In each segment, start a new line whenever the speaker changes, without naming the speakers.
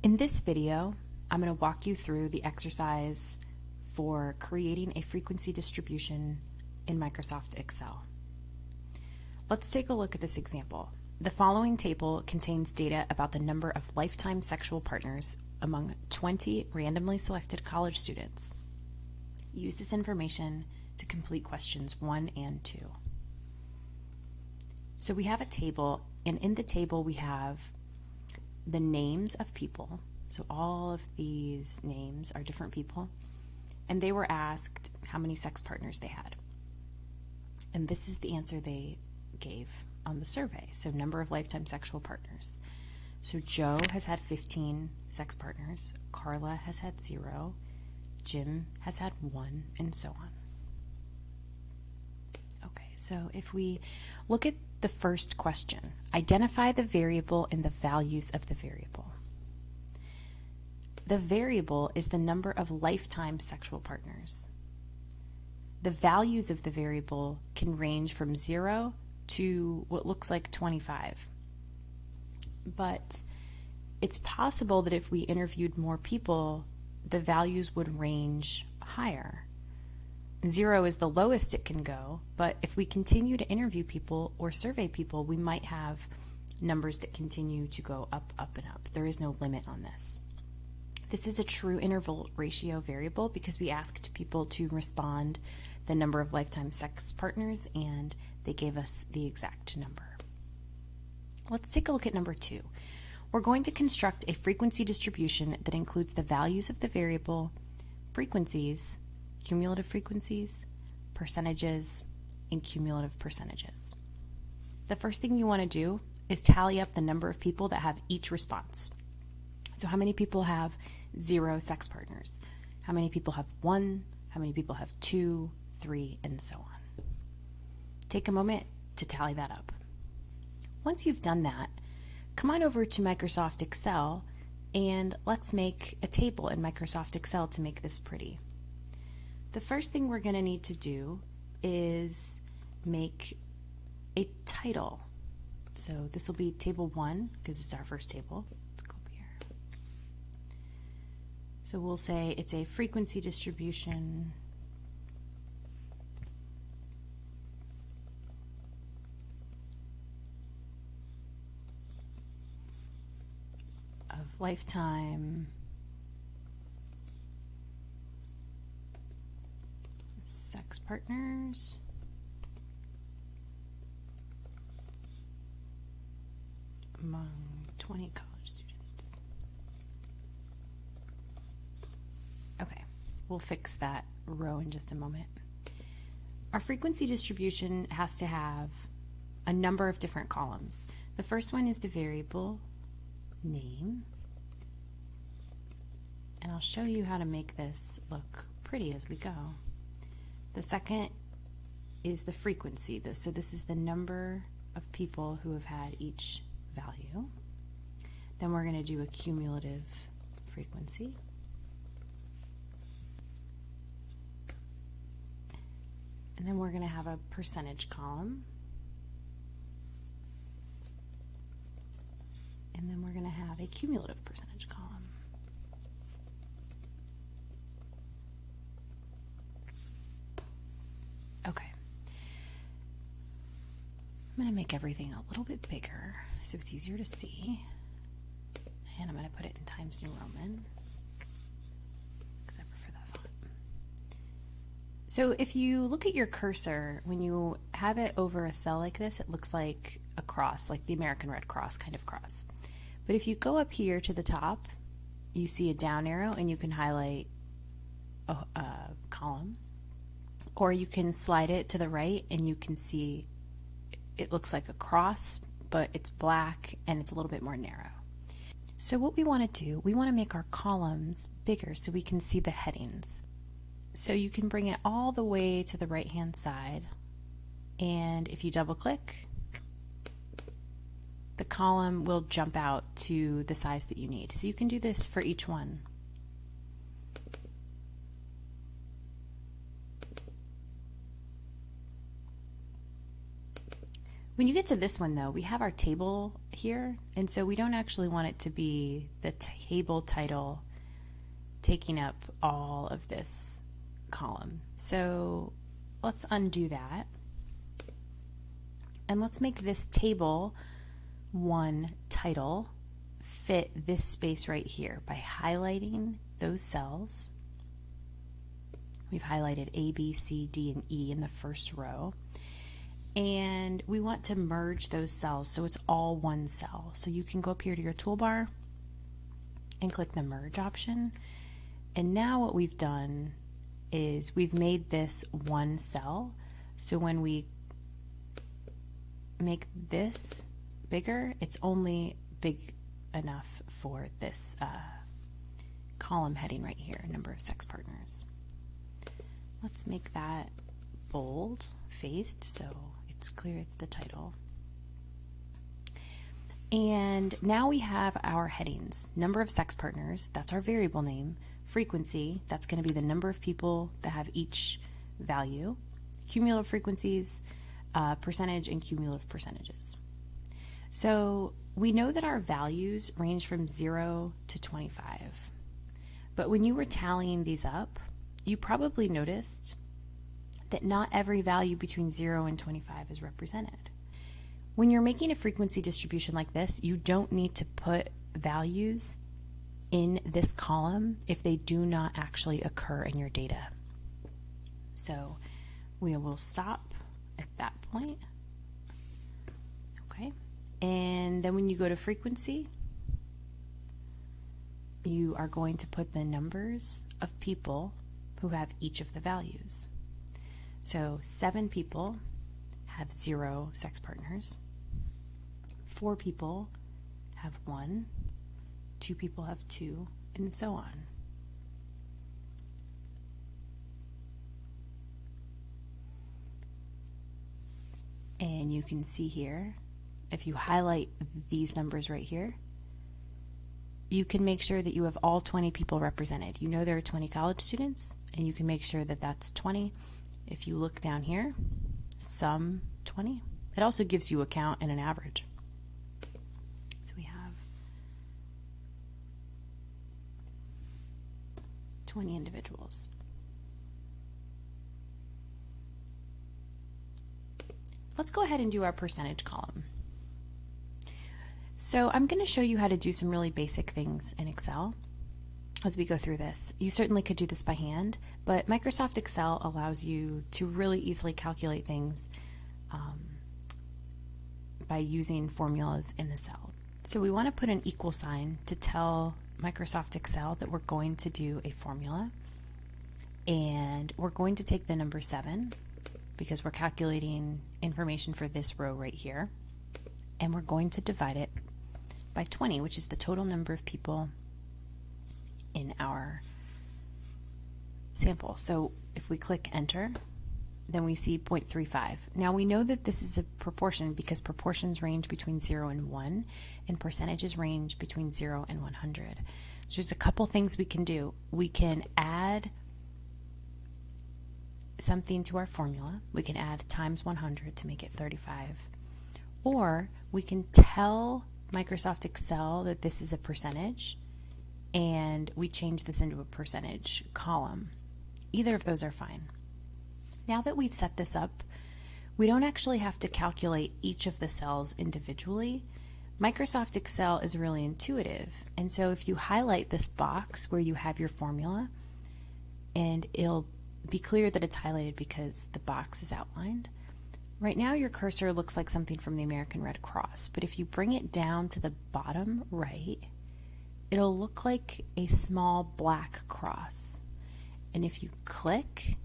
In this video, I'm going to walk you through the exercise for creating a frequency distribution in Microsoft Excel. Let's take a look at this example. The following table contains data about the number of lifetime sexual partners among 20 randomly selected college students. Use this information to complete questions 1 and 2. So we have a table, and in the table we have the names of people. So all of these names are different people, and they were asked how many sex partners they had. And this is the answer they gave on the survey. So number of lifetime sexual partners. So Joe has had 15 sex partners, Carla has had 0, Jim has had 1, and so on. Okay, so if we look at the first question, identify the variable and the values of the variable. The variable is the number of lifetime sexual partners. The values of the variable can range from 0 to what looks like 25. But it's possible that if we interviewed more people, the values would range higher. 0 is the lowest it can go, but if we continue to interview people or survey people, we might have numbers that continue to go up, up, and up. There is no limit on this. This is a true interval ratio variable because we asked people to respond the number of lifetime sex partners, and they gave us the exact number. Let's take a look at number 2. We're going to construct a frequency distribution that includes the values of the variable, frequencies, cumulative frequencies, percentages, and cumulative percentages. The first thing you want to do is tally up the number of people that have each response. So how many people have 0 sex partners? How many people have 1? How many people have 2, 3, and so on? Take a moment to tally that up. Once you've done that, come on over to Microsoft Excel and let's make a table in Microsoft Excel to make this pretty. The first thing we're going to need to do is make a title. So this will be table 1 because it's our first table. Let's go up here. So we'll say it's a frequency distribution of lifetime sex partners among 20 college students. Okay, we'll fix that row in just a moment. Our frequency distribution has to have a number of different columns. The first one is the variable name, and I'll show you how to make this look pretty as we go. The second is the frequency. So this is the number of people who have had each value. Then we're going to do a cumulative frequency. And then we're going to have a percentage column. And then we're going to have a cumulative percentage column. Okay. I'm going to make everything a little bit bigger so it's easier to see. And I'm going to put it in Times New Roman because I prefer that font. So if you look at your cursor, when you have it over a cell like this, it looks like a cross, like the American Red Cross kind of cross. But if you go up here to the top, you see a down arrow and you can highlight a column. Or you can slide it to the right and you can see it looks like a cross, but it's black and it's a little bit more narrow. So what we want to do, we want to make our columns bigger so we can see the headings. So you can bring it all the way to the right hand side, and if you double click, the column will jump out to the size that you need. So you can do this for each one. When you get to this one though, we have our table here, and so we don't actually want it to be the table title taking up all of this column. So let's undo that. And let's make this table 1 title fit this space right here by highlighting those cells. We've highlighted A, B, C, D, and E in the first row. And we want to merge those cells so it's all one cell. So you can go up here to your toolbar and click the merge option. And now what we've done is we've made this one cell. So when we make this bigger, it's only big enough for this column heading right here, number of sex partners. Let's make that bold faced so it's clear it's the title. And now we have our headings. Number of sex partners, that's our variable name. Frequency, that's going to be the number of people that have each value. Cumulative frequencies, percentage, and cumulative percentages. So we know that our values range from 0 to 25. But when you were tallying these up, you probably noticed that not every value between 0 and 25 is represented. When you're making a frequency distribution like this, you don't need to put values in this column if they do not actually occur in your data. So we will stop at that point. Okay. And then when you go to frequency, you are going to put the numbers of people who have each of the values. So 7 people have 0 sex partners. 4 people have 1. 2 people have 2, and so on. And you can see here, if you highlight these numbers right here, you can make sure that you have all 20 people represented. You know there are 20 college students, and you can make sure that that's 20. If you look down here, sum 20. It also gives you a count and an average. So we have 20 individuals. Let's go ahead and do our percentage column. So I'm going to show you how to do some really basic things in Excel as we go through this. You certainly could do this by hand, but Microsoft Excel allows you to really easily calculate things by using formulas in the cell. So we want to put an equal sign to tell Microsoft Excel that we're going to do a formula, and we're going to take the number 7 because we're calculating information for this row right here, and we're going to divide it by 20, which is the total number of people in our sample. So if we click enter, then we see 0.35. Now we know that this is a proportion because proportions range between 0 and 1, and percentages range between 0 and 100. So there's a couple things we can do. We can add something to our formula. We can add times 100 to make it 35. Or we can tell Microsoft Excel that this is a percentage, and we change this into a percentage column. Either of those are fine. Now that we've set this up, we don't actually have to calculate each of the cells individually. Microsoft Excel is really intuitive, and so if you highlight this box where you have your formula, and it'll be clear that it's highlighted because the box is outlined. Right now your cursor looks like something from the American Red Cross, but if you bring it down to the bottom right, it'll look like a small black cross. And if you click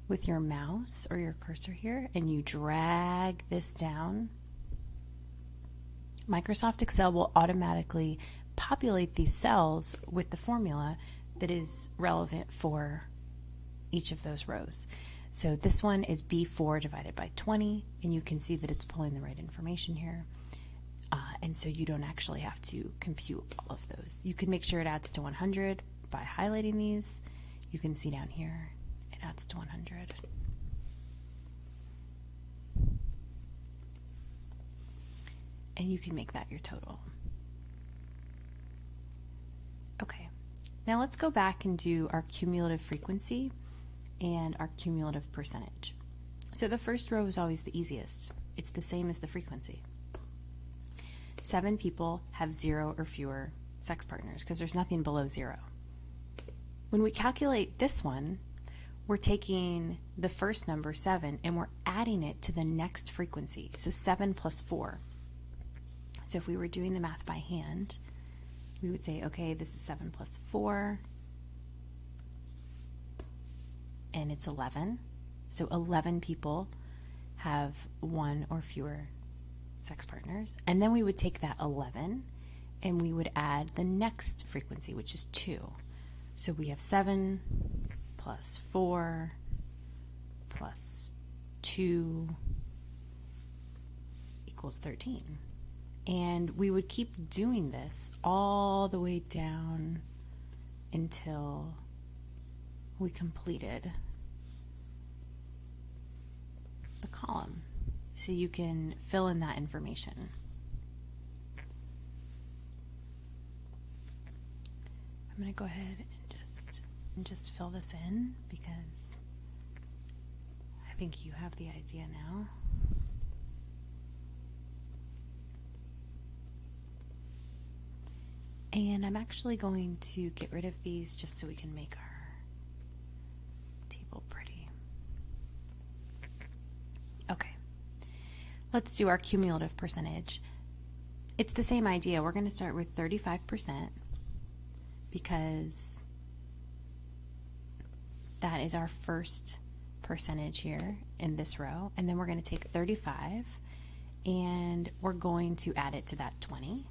with your mouse or your cursor here and you drag this down, Microsoft Excel will automatically populate these cells with the formula that is relevant for each of those rows. So this one is B4 divided by 20, and you can see that it's pulling the right information here. And so you don't actually have to compute all of those. You can make sure it adds to 100 by highlighting these. You can see down here it adds to 100. and you can make that your total. Okay, now let's go back and do our cumulative frequency and our cumulative percentage. So the first row is always the easiest. It's the same as the frequency. 7 people have 0 or fewer sex partners because there's nothing below 0. When we calculate this one, we're taking the first number, 7, and we're adding it to the next frequency. So 7 plus 4. So if we were doing the math by hand, we would say, okay, this is 7 plus 4, and it's 11. So 11 people have 1 or fewer sex partners. And then we would take that 11 and we would add the next frequency, which is 2. So we have 7 plus 4 plus 2 equals 13. And we would keep doing this all the way down until we completed the column. So you can fill in that information. I'm going to go ahead and just fill this in because I think you have the idea now. And I'm actually going to get rid of these just so we can make our table pretty. Okay, let's do our cumulative percentage. It's the same idea. We're going to start with 35% because that is our first percentage here in this row. And then we're going to take 35 and we're going to add it to that 20.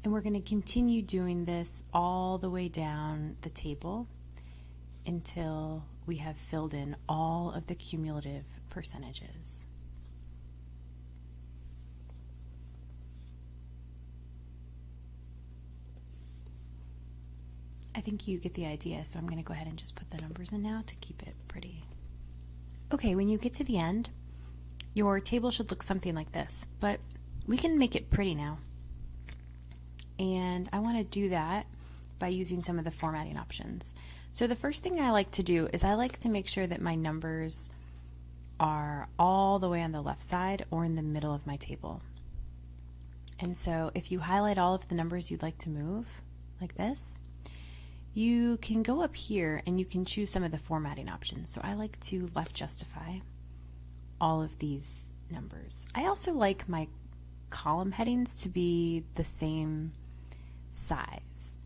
And we're going to continue doing this all the way down the table until we have filled in all of the cumulative percentages. I think you get the idea, so I'm going to go ahead and just put the numbers in now to keep it pretty. Okay, when you get to the end, your table should look something like this, but we can make it pretty now. And I want to do that by using some of the formatting options. So the first thing I like to do is I like to make sure that my numbers are all the way on the left side or in the middle of my table. And so if you highlight all of the numbers you'd like to move, like this, you can go up here and you can choose some of the formatting options. So I like to left justify all of these numbers. I also like my column headings to be the same size,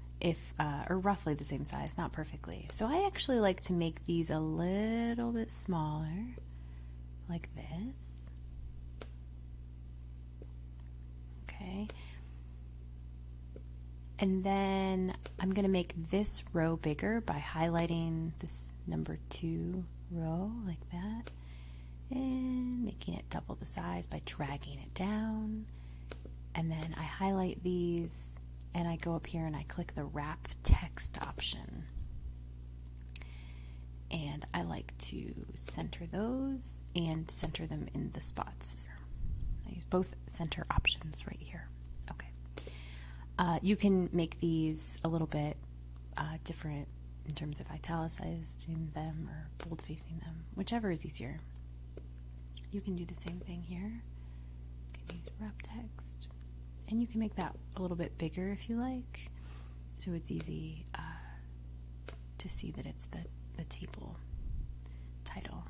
or roughly the same size, not perfectly. So I actually like to make these a little bit smaller, like this. Okay. And then I'm going to make this row bigger by highlighting this number 2 row like that and making it double the size by dragging it down. And then I highlight these and I go up here and I click the wrap text option. And I like to center those and center them in the spots. I use both center options right here. Okay. You can make these a little bit different in terms of italicizing them or bold facing them, whichever is easier. You can do the same thing here. You can use wrap text. And you can make that a little bit bigger if you like, so it's easy to see that it's the table title.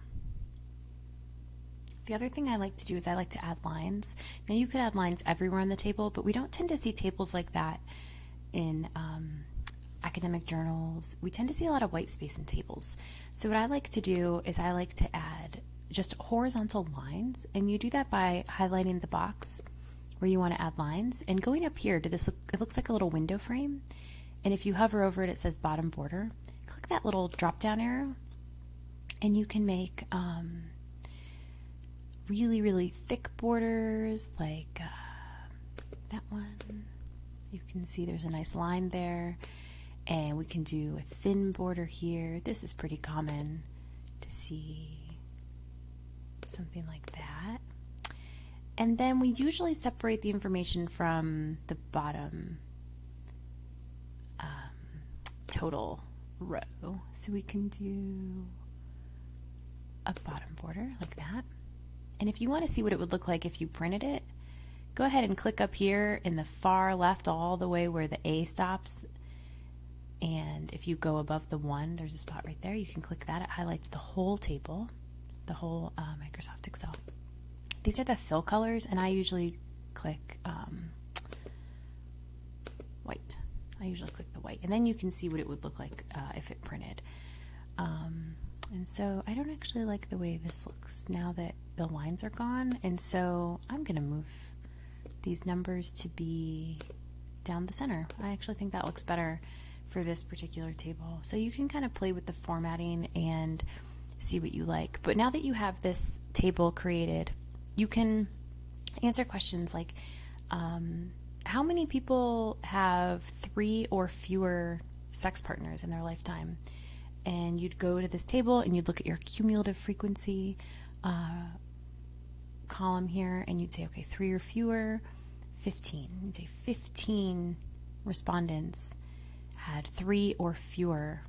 The other thing I like to do is I like to add lines. Now you could add lines everywhere on the table, but we don't tend to see tables like that in academic journals. We tend to see a lot of white space in tables. So what I like to do is I like to add just horizontal lines, and you do that by highlighting the box where you want to add lines and going up here to this, it looks like a little window frame, and if you hover over it, it says bottom border. Click that little drop down arrow and you can make really thick borders like that one. You can see there's a nice line there, and we can do a thin border here. This is pretty common to see something like that. And then we usually separate the information from the bottom total row. So we can do a bottom border like that. And if you want to see what it would look like if you printed it, go ahead and click up here in the far left all the way where the A stops. And if you go above the 1, there's a spot right there. You can click that. It highlights the whole table, the whole Microsoft Excel. These are the fill colors, and I usually click white. I usually click the white. And then you can see what it would look like if it printed. And so I don't actually like the way this looks now that the lines are gone. And so I'm going to move these numbers to be down the center. I actually think that looks better for this particular table. So you can kind of play with the formatting and see what you like. But now that you have this table created, you can answer questions like, how many people have 3 or fewer sex partners in their lifetime? And you'd go to this table and you'd look at your cumulative frequency column here, and you'd say, okay, 3 or fewer, 15. You'd say 15 respondents had 3 or fewer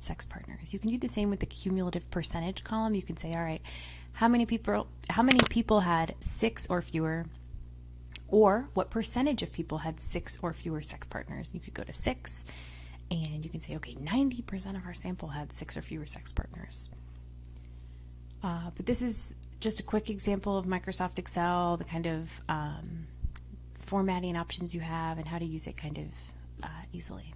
sex partners. You can do the same with the cumulative percentage column. You can say, all right, how many people had 6 or fewer, or what percentage of people had 6 or fewer sex partners? You could go to 6, and you can say, okay, 90% of our sample had 6 or fewer sex partners. But this is just a quick example of Microsoft Excel, the kind of formatting options you have, and how to use it kind of easily.